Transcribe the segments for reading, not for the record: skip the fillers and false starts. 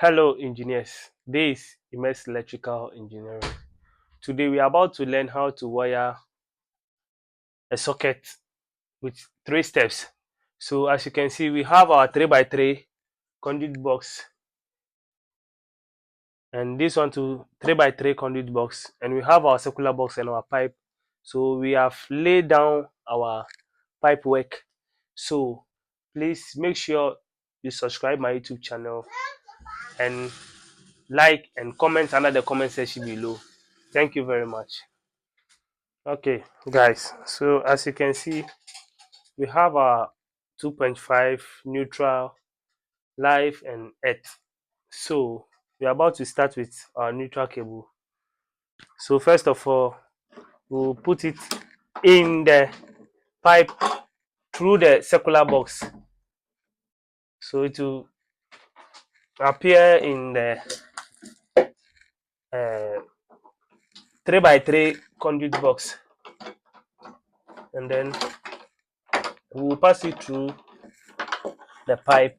Hello engineers, this is Immense Electrical Engineering. Today we are about to learn how to wire a socket with three steps. So as you can see, we have our 3x3 conduit box and this one to 3x3 conduit box, and we have our circular box and our pipe. So we have laid down our pipe work. So please make sure you subscribe my YouTube channel and like and comment under the comment section below. Thank you very much. Okay guys, so as you can see, we have our 2.5 neutral, live and earth. So we are about to start with our neutral cable. So first of all, we'll put it in the pipe through the circular box, so it will appear in the uh, 3x3 conduit box, and then we will pass it through the pipe.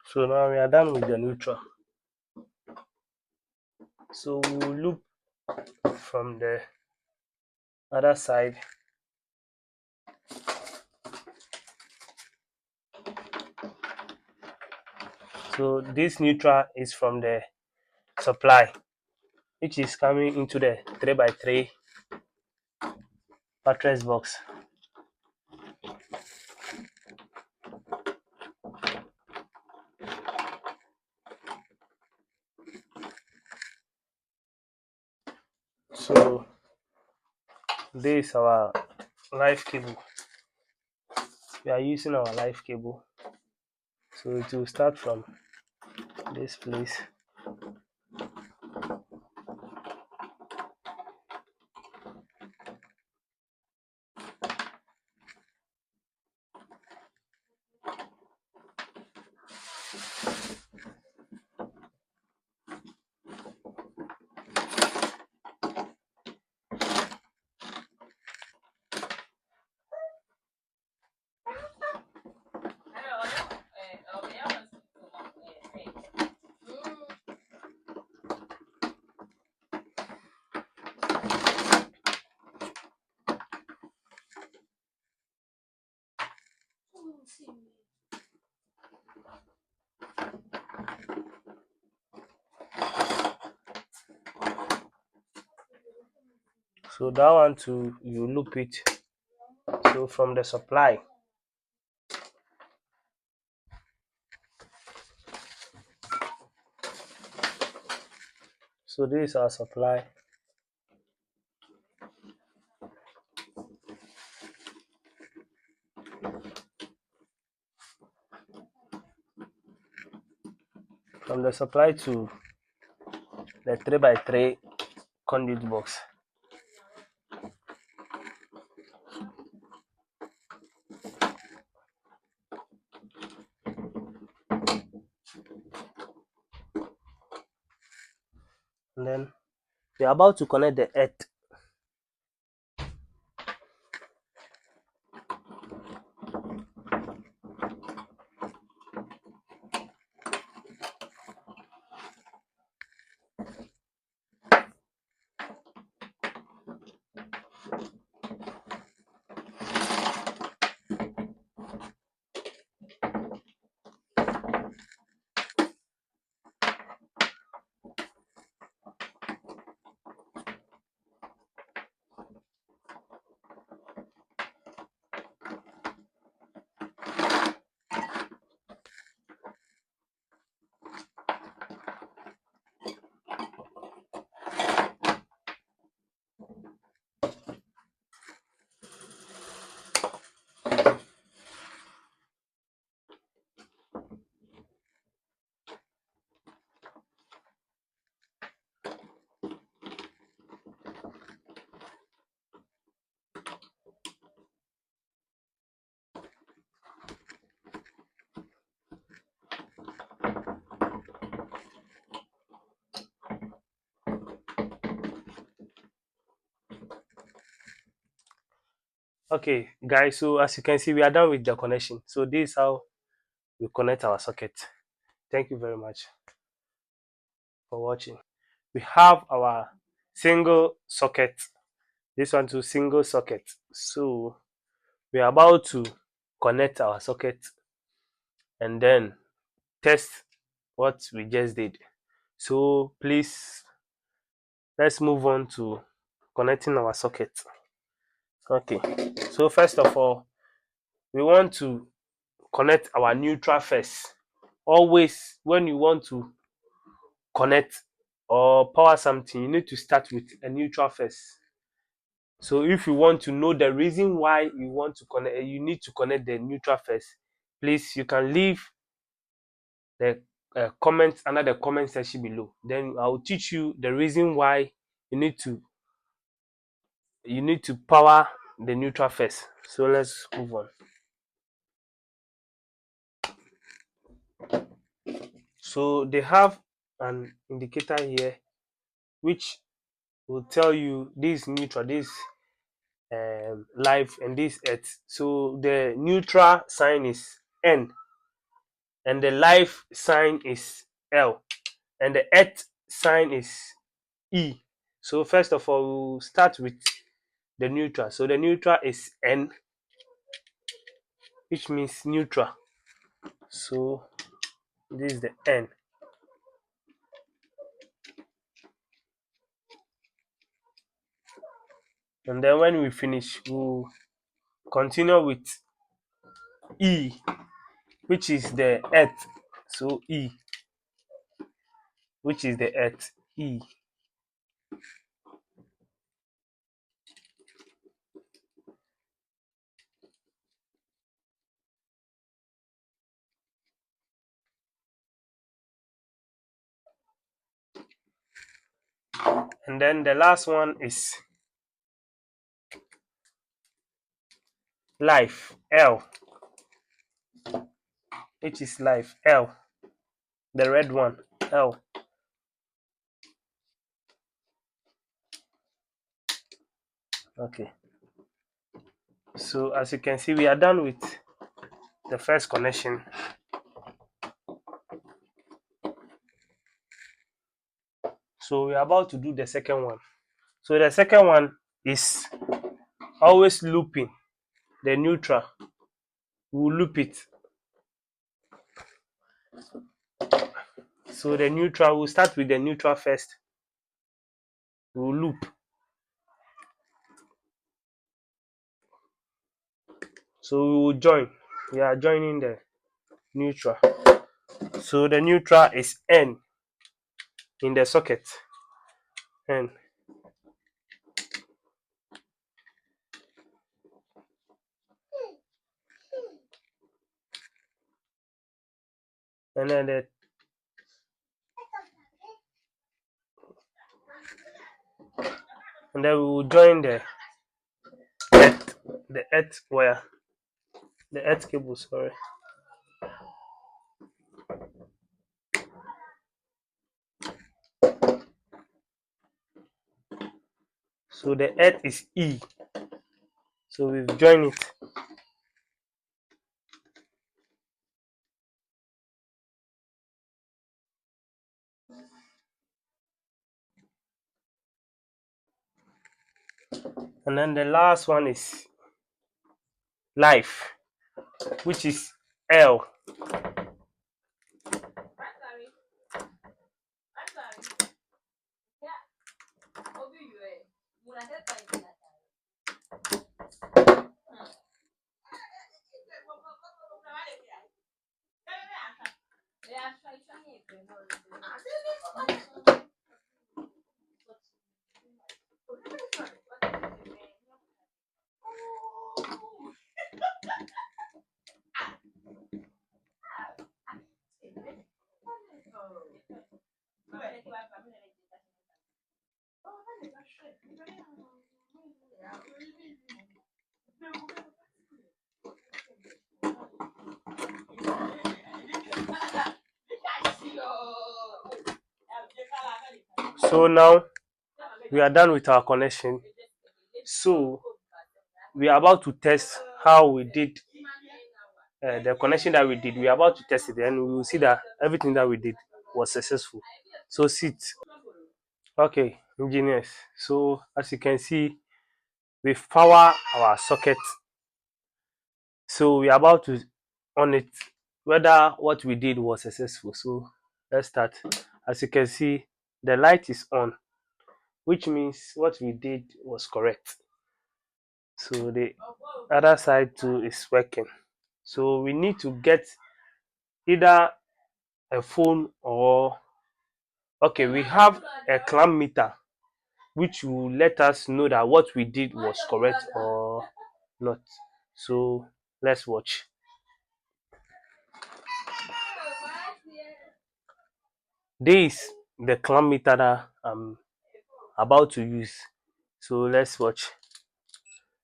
So now we are done with the neutral. So we will loop from the other side. So this neutral is from the supply, which is coming into the 3x3 mattress box. So this is our live cable. We are using our live cable. So it will start from this place. So that one too, you loop it. So from the supply, so this is our supply. From the supply to the 3x3 conduit box. And then we are about to connect the earth. Okay, guys, so as you can see, we are done with the connection. So this is how we connect our socket. Thank you very much for watching. We have our single socket. This one to single socket. So we are about to connect our socket and then test what we just did. So please, let's move on to connecting our socket. Okay, so first of all, we want to connect our neutral first. Always when you want to connect or power something, you need to start with a neutral first. So if you want to know the reason why you want to connect, you need to connect the neutral first. Please, you can leave the comment under the comment section below. Then I will teach you the reason why you need to power the neutral first. So let's move on. So they have an indicator here which will tell you this neutral, this live, and this earth. So the neutral sign is N and the live sign is L and the earth sign is E. So first of all, we'll start with the neutral. So the neutral is N, which means neutral. So this is the N. And then when we finish, we'll continue with E, which is the earth. So E, which is the earth, E. And then the last one is life, L, which is life, L, the red one, L. Okay. So as you can see, we are done with the first connection. So we are about to do the second one. So the second one is always looping the neutral. We'll loop it. So the neutral, we'll start with the neutral first. We'll loop. So we will join. We are joining the neutral. So the neutral is N in the socket. N. And then we will join the earth wire, the earth cable, sorry. So the earth is E. So we've joined it. And then the last one is life, which is L. So now we are done with our connection. So we are about to test how we did the connection that we did. We are about to test it, and we will see that everything that we did was successful. So sit. Okay, engineers. So as you can see, we've power our socket. So we are about to on it whether what we did was successful. So let's start. As you can see, the light is on, which means what we did was correct. So the other side too is working. So we need to get either a phone or okay, we have a clamp meter which will let us know that what we did was correct or not. So let's watch. This is the clamp meter that I'm about to use. So let's watch.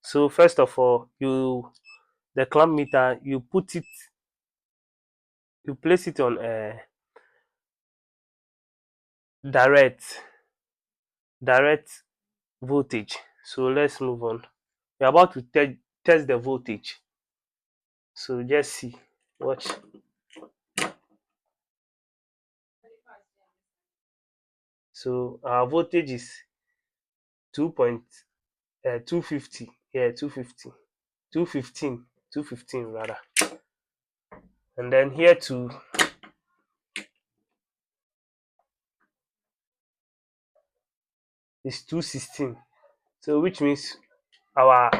So first of all, you the clamp meter you put it you place it on a direct direct voltage. So let's move on. We're about to test the voltage. So just see, watch. So our voltage is 2.250. Yeah, 250. 215. 215 rather. And then here too is 216. So which means our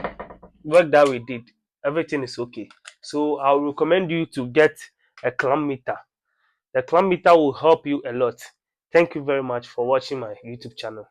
work that we did, everything is okay. So I will recommend you to get a clamp meter. The clamp meter will help you a lot. Thank you very much for watching my YouTube channel.